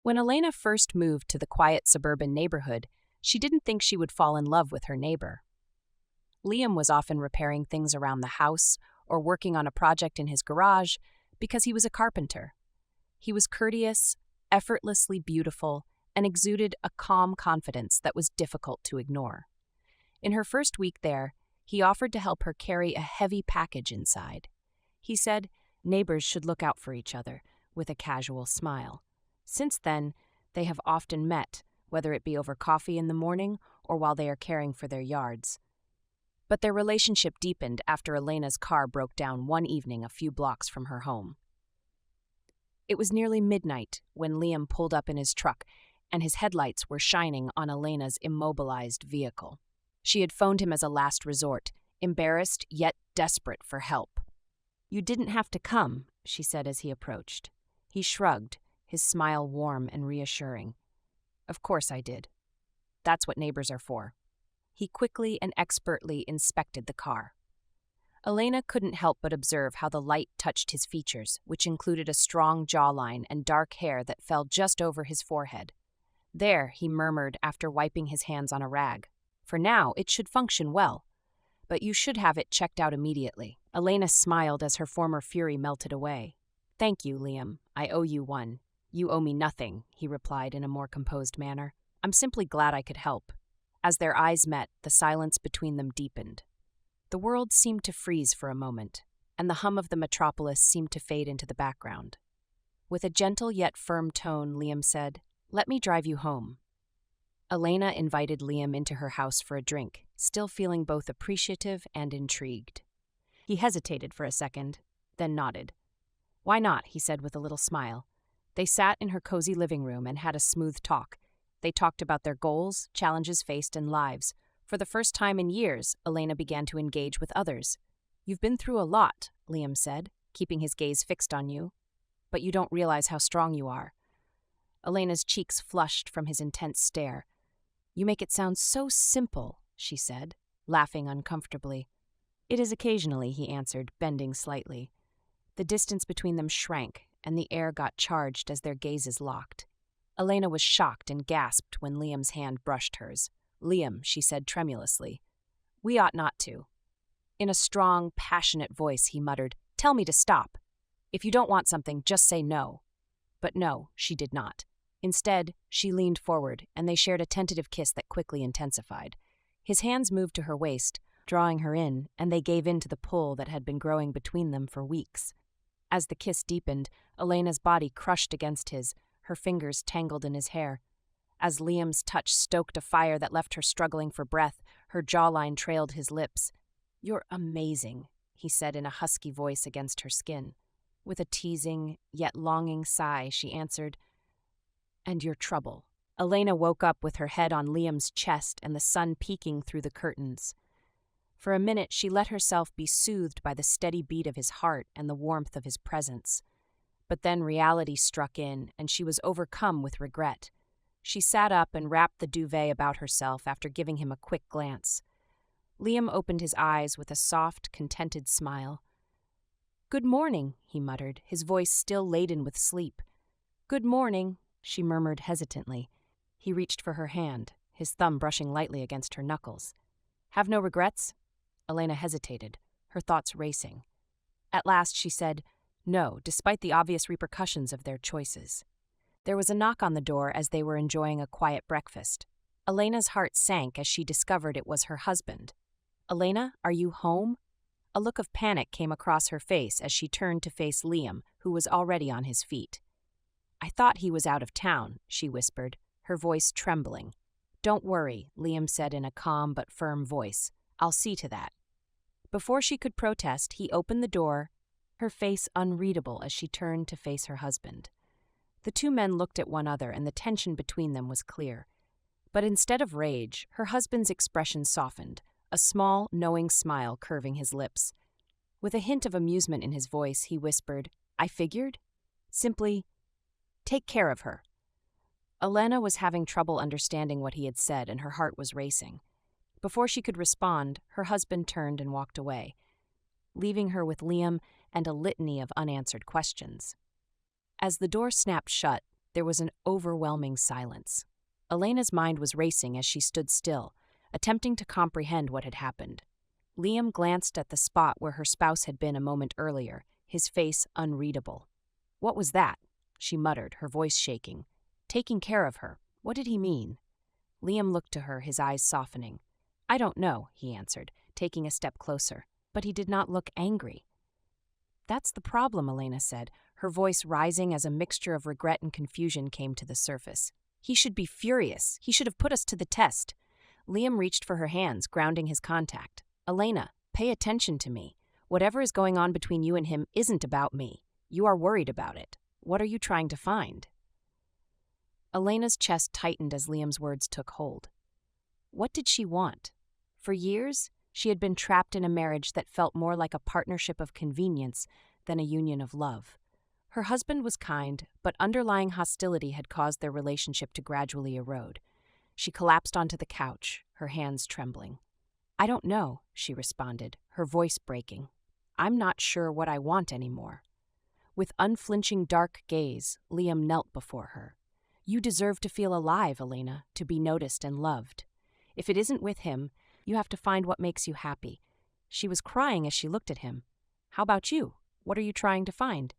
When Elena first moved to the quiet suburban neighborhood, she didn't think she would fall in love with her neighbor. Liam was often repairing things around the house or working on a project in his garage because he was a carpenter. He was courteous, effortlessly beautiful, and exuded a calm confidence that was difficult to ignore. In her first week there, he offered to help her carry a heavy package inside. He said neighbors should look out for each other, with a casual smile. Since then, they have often met, whether it be over coffee in the morning or while they are caring for their yards. But their relationship deepened after Elena's car broke down one evening a few blocks from her home. It was nearly midnight when Liam pulled up in his truck, and his headlights were shining on Elena's immobilized vehicle. She had phoned him as a last resort, embarrassed yet desperate for help. "You didn't have to come," she said as he approached. He shrugged, his smile warm and reassuring. "Of course I did. That's what neighbors are for." He quickly and expertly inspected the car. Elena couldn't help but observe how the light touched his features, which included a strong jawline and dark hair that fell just over his forehead. "There," he murmured after wiping his hands on a rag. "For now, it should function well. But you should have it checked out immediately." Elena smiled as her former fury melted away. "Thank you, Liam. I owe you one." "You owe me nothing," he replied in a more composed manner. "I'm simply glad I could help." As their eyes met, the silence between them deepened. The world seemed to freeze for a moment, and the hum of the metropolis seemed to fade into the background. With a gentle yet firm tone, Liam said, "Let me drive you home." Elena invited Liam into her house for a drink, still feeling both appreciative and intrigued. He hesitated for a second, then nodded. "Why not?" he said with a little smile. They sat in her cozy living room and had a smooth talk. They talked about their goals, challenges faced, and lives. For the first time in years, Elena began to engage with others. "You've been through a lot," Liam said, keeping his gaze fixed on you. "But you don't realize how strong you are." Elena's cheeks flushed from his intense stare. "You make it sound so simple," she said, laughing uncomfortably. "It is occasionally," he answered, bending slightly. The distance between them shrank, and the air got charged as their gazes locked. Elena was shocked and gasped when Liam's hand brushed hers. "Liam," she said tremulously, "we ought not to." In a strong, passionate voice, he muttered, "Tell me to stop. If you don't want something, just say no." But no, she did not. Instead, she leaned forward, and they shared a tentative kiss that quickly intensified. His hands moved to her waist, drawing her in, and they gave in to the pull that had been growing between them for weeks. As the kiss deepened, Elena's body crushed against his, her fingers tangled in his hair. As Liam's touch stoked a fire that left her struggling for breath, her jawline trailed his lips. "You're amazing," he said in a husky voice against her skin. With a teasing, yet longing sigh, she answered, "And your trouble." Elena woke up with her head on Liam's chest and the sun peeking through the curtains. For a minute, she let herself be soothed by the steady beat of his heart and the warmth of his presence. But then reality struck in, and she was overcome with regret. She sat up and wrapped the duvet about herself after giving him a quick glance. Liam opened his eyes with a soft, contented smile. "Good morning," he muttered, his voice still laden with sleep. "Good morning," she murmured hesitantly. He reached for her hand, his thumb brushing lightly against her knuckles. "Have no regrets?" Elena hesitated, her thoughts racing. At last she said, "No, despite the obvious repercussions of their choices." There was a knock on the door as they were enjoying a quiet breakfast. Elena's heart sank as she discovered it was her husband. "Elena, are you home?" A look of panic came across her face as she turned to face Liam, who was already on his feet. "I thought he was out of town," she whispered, her voice trembling. "Don't worry," Liam said in a calm but firm voice. "I'll see to that." Before she could protest, he opened the door, her face unreadable as she turned to face her husband. The two men looked at one another, and the tension between them was clear. But instead of rage, her husband's expression softened, a small, knowing smile curving his lips. With a hint of amusement in his voice, he whispered, "I figured? Simply, take care of her." Elena was having trouble understanding what he had said, and her heart was racing. Before she could respond, her husband turned and walked away, leaving her with Liam and a litany of unanswered questions. As the door snapped shut, There was an overwhelming silence. Elena's mind was racing as she stood still, attempting to comprehend what had happened. Liam glanced at the spot where her spouse had been a moment earlier, his face unreadable. "What was that?" she muttered, her voice shaking. "Taking care of her. What did he mean?" Liam looked to her, his eyes softening. "I don't know," he answered, taking a step closer. But he did not look angry. "That's the problem," Elena said, her voice rising as a mixture of regret and confusion came to the surface. "He should be furious. He should have put us to the test." Liam reached for her hands, grounding his contact. "Elena, pay attention to me. Whatever is going on between you and him isn't about me. You are worried about it. What are you trying to find?" Elena's chest tightened as Liam's words took hold. What did she want? For years, she had been trapped in a marriage that felt more like a partnership of convenience than a union of love. Her husband was kind, but underlying hostility had caused their relationship to gradually erode. She collapsed onto the couch, her hands trembling. "I don't know," she responded, her voice breaking. "I'm not sure what I want anymore." With unflinching dark gaze, Liam knelt before her. "You deserve to feel alive, Elena, to be noticed and loved. If it isn't with him, you have to find what makes you happy." She was crying as she looked at him. "How about you? What are you trying to find?"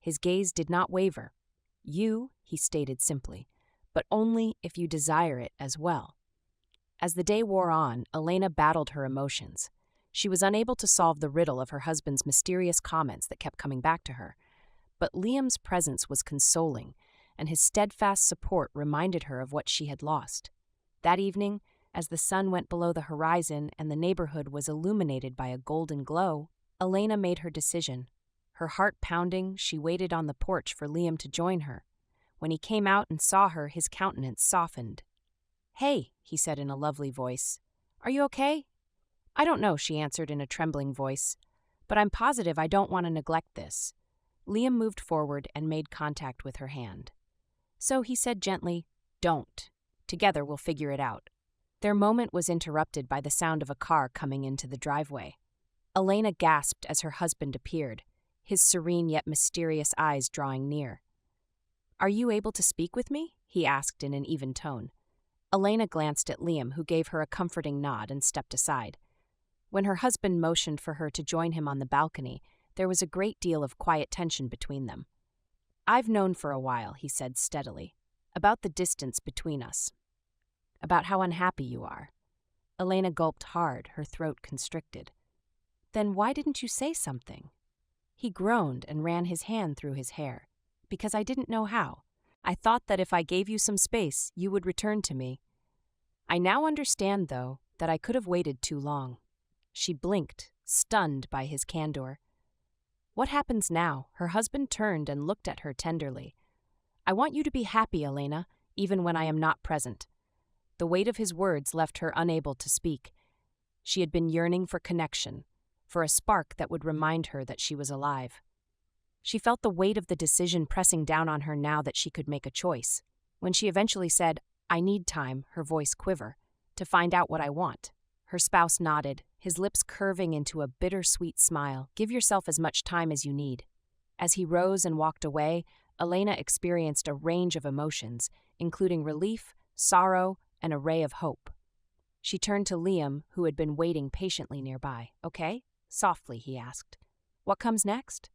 His gaze did not waver. "You," he stated simply, "but only if you desire it as well." As the day wore on, Elena battled her emotions. She was unable to solve the riddle of her husband's mysterious comments that kept coming back to her. But Liam's presence was consoling, and his steadfast support reminded her of what she had lost. That evening, as the sun went below the horizon and the neighborhood was illuminated by a golden glow, Elena made her decision. Her heart pounding, she waited on the porch for Liam to join her. When he came out and saw her, his countenance softened. "Hey," he said in a lovely voice. "Are you okay?" "I don't know," she answered in a trembling voice. "But I'm positive I don't want to neglect this." Liam moved forward and made contact with her hand. So he said gently, "Don't. Together we'll figure it out." Their moment was interrupted by the sound of a car coming into the driveway. Elena gasped as her husband appeared, his serene yet mysterious eyes drawing near. "Are you able to speak with me?" he asked in an even tone. Elena glanced at Liam, who gave her a comforting nod and stepped aside. When her husband motioned for her to join him on the balcony, there was a great deal of quiet tension between them. "I've known for a while," he said steadily, "about the distance between us, about how unhappy you are." Elena gulped hard, her throat constricted. "Then why didn't you say something?" He groaned and ran his hand through his hair. "Because I didn't know how. I thought that if I gave you some space, you would return to me. I now understand, though, that I could have waited too long." She blinked, stunned by his candor. "What happens now?" Her husband turned and looked at her tenderly. "I want you to be happy, Elena, even when I am not present." The weight of his words left her unable to speak. She had been yearning for connection, for a spark that would remind her that she was alive. She felt the weight of the decision pressing down on her now that she could make a choice. When she eventually said, "I need time," her voice quiver, "to find out what I want." Her spouse nodded, his lips curving into a bittersweet smile. "Give yourself as much time as you need." As he rose and walked away, Elena experienced a range of emotions, including relief, sorrow, and a ray of hope. She turned to Liam, who had been waiting patiently nearby. "Okay?" Softly, he asked. "What comes next?"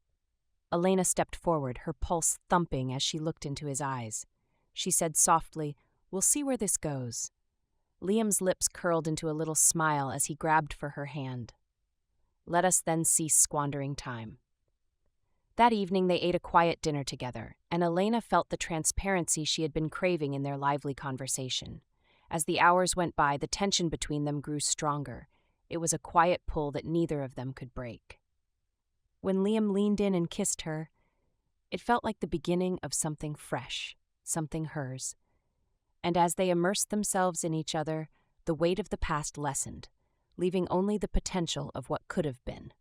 Elena stepped forward, her pulse thumping as she looked into his eyes. She said softly, "We'll see where this goes." Liam's lips curled into a little smile as he grabbed for her hand. "Let us then cease squandering time." That evening they ate a quiet dinner together, and Elena felt the transparency she had been craving in their lively conversation. As the hours went by, the tension between them grew stronger. It was a quiet pull that neither of them could break. When Liam leaned in and kissed her, it felt like the beginning of something fresh, something hers. And as they immersed themselves in each other, the weight of the past lessened, leaving only the potential of what could have been.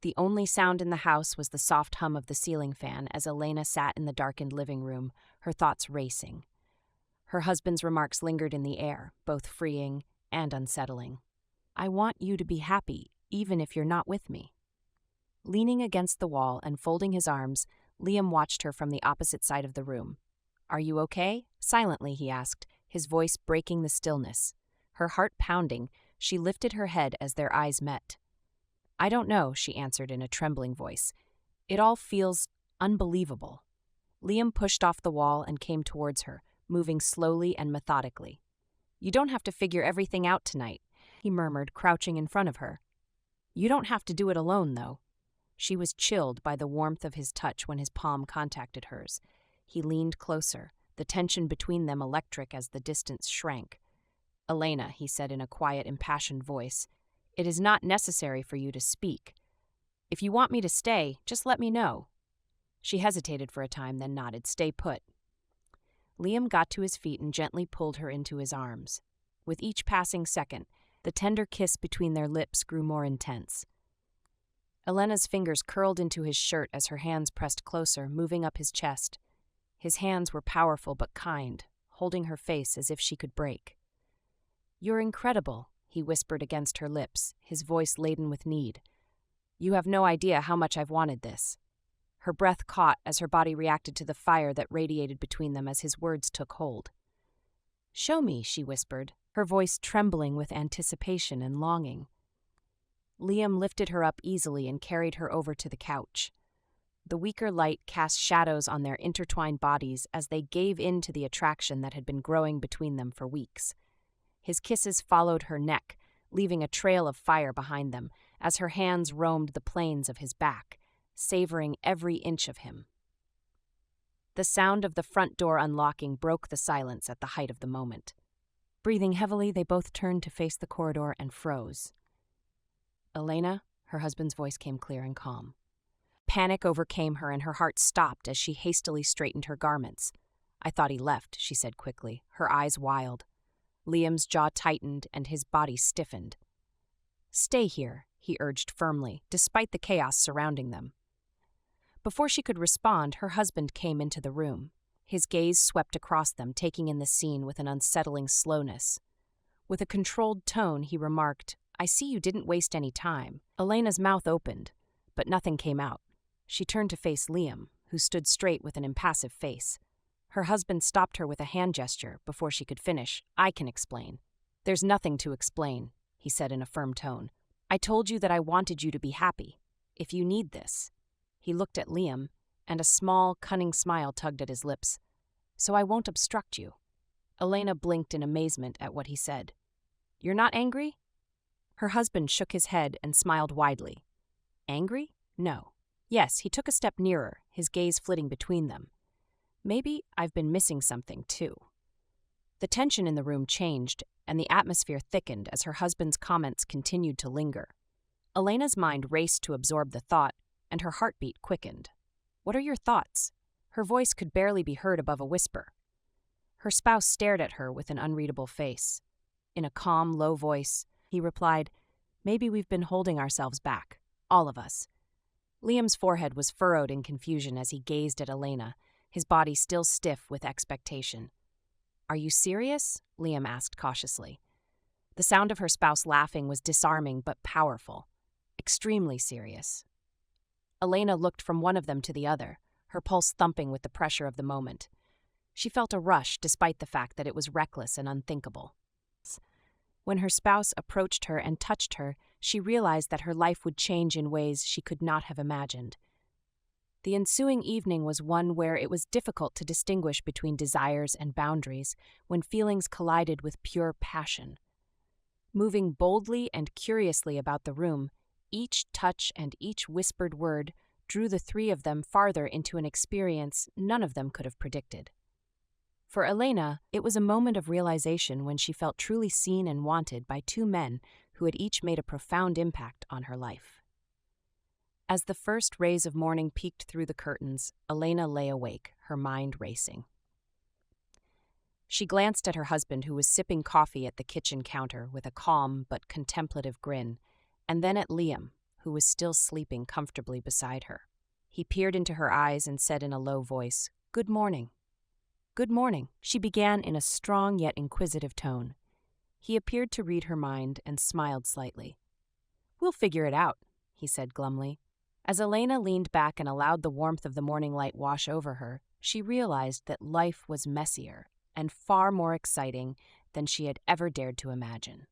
The only sound in the house was the soft hum of the ceiling fan as Elena sat in the darkened living room, her thoughts racing. Her husband's remarks lingered in the air, both freeing and unsettling. "I want you to be happy, even if you're not with me." Leaning against the wall and folding his arms, Liam watched her from the opposite side of the room, "Are you okay?" Silently, he asked, his voice breaking the stillness. Her heart pounding, she lifted her head as their eyes met. "I don't know," she answered in a trembling voice. "It all feels unbelievable." Liam pushed off the wall and came towards her, moving slowly and methodically. "You don't have to figure everything out tonight," he murmured, crouching in front of her. "You don't have to do it alone, though." She was chilled by the warmth of his touch when his palm contacted hers. He leaned closer, the tension between them electric as the distance shrank. "Elena," he said in a quiet, impassioned voice, "it is not necessary for you to speak. If you want me to stay, just let me know." She hesitated for a time, then nodded. "Stay put." Liam got to his feet and gently pulled her into his arms. With each passing second, the tender kiss between their lips grew more intense. Elena's fingers curled into his shirt as her hands pressed closer, moving up his chest. His hands were powerful but kind, holding her face as if she could break. "You're incredible," he whispered against her lips, his voice laden with need. "You have no idea how much I've wanted this." Her breath caught as her body reacted to the fire that radiated between them as his words took hold. "Show me," she whispered, her voice trembling with anticipation and longing. Liam lifted her up easily and carried her over to the couch. The weaker light cast shadows on their intertwined bodies as they gave in to the attraction that had been growing between them for weeks. His kisses followed her neck, leaving a trail of fire behind them, as her hands roamed the plains of his back, savoring every inch of him. The sound of the front door unlocking broke the silence at the height of the moment. Breathing heavily, they both turned to face the corridor and froze. "Elena," her husband's voice came clear and calm. Panic overcame her and her heart stopped as she hastily straightened her garments. "I thought he left," she said quickly, her eyes wild. Liam's jaw tightened and his body stiffened. "Stay here," he urged firmly, despite the chaos surrounding them. Before she could respond, her husband came into the room. His gaze swept across them, taking in the scene with an unsettling slowness. With a controlled tone, he remarked, "I see you didn't waste any time." Elena's mouth opened, but nothing came out. She turned to face Liam, who stood straight with an impassive face. Her husband stopped her with a hand gesture before she could finish. "I can explain." "There's nothing to explain," he said in a firm tone. "I told you that I wanted you to be happy. If you need this." He looked at Liam, and a small, cunning smile tugged at his lips. "So I won't obstruct you." Elena blinked in amazement at what he said. "You're not angry?" Her husband shook his head and smiled widely. "Angry? No." Yes, he took a step nearer, his gaze flitting between them. "Maybe I've been missing something, too." The tension in the room changed, and the atmosphere thickened as her husband's comments continued to linger. Elena's mind raced to absorb the thought, and her heartbeat quickened. "What are your thoughts?" Her voice could barely be heard above a whisper. Her spouse stared at her with an unreadable face. In a calm, low voice, he replied, "Maybe we've been holding ourselves back, all of us." Liam's forehead was furrowed in confusion as he gazed at Elena, his body still stiff with expectation. "Are you serious?" Liam asked cautiously. The sound of her spouse laughing was disarming but powerful. "Extremely serious." Elena looked from one of them to the other, her pulse thumping with the pressure of the moment. She felt a rush despite the fact that it was reckless and unthinkable. When her spouse approached her and touched her, she realized that her life would change in ways she could not have imagined. The ensuing evening was one where it was difficult to distinguish between desires and boundaries when feelings collided with pure passion. Moving boldly and curiously about the room, each touch and each whispered word drew the three of them farther into an experience none of them could have predicted. For Elena, it was a moment of realization when she felt truly seen and wanted by two men who had each made a profound impact on her life. As the first rays of morning peeked through the curtains, Elena lay awake, her mind racing. She glanced at her husband, who was sipping coffee at the kitchen counter with a calm but contemplative grin, and then at Liam, who was still sleeping comfortably beside her. He peered into her eyes and said in a low voice, "Good morning." "Good morning," she began in a strong yet inquisitive tone. He appeared to read her mind and smiled slightly. "We'll figure it out," he said glumly. As Elena leaned back and allowed the warmth of the morning light wash over her, she realized that life was messier and far more exciting than she had ever dared to imagine.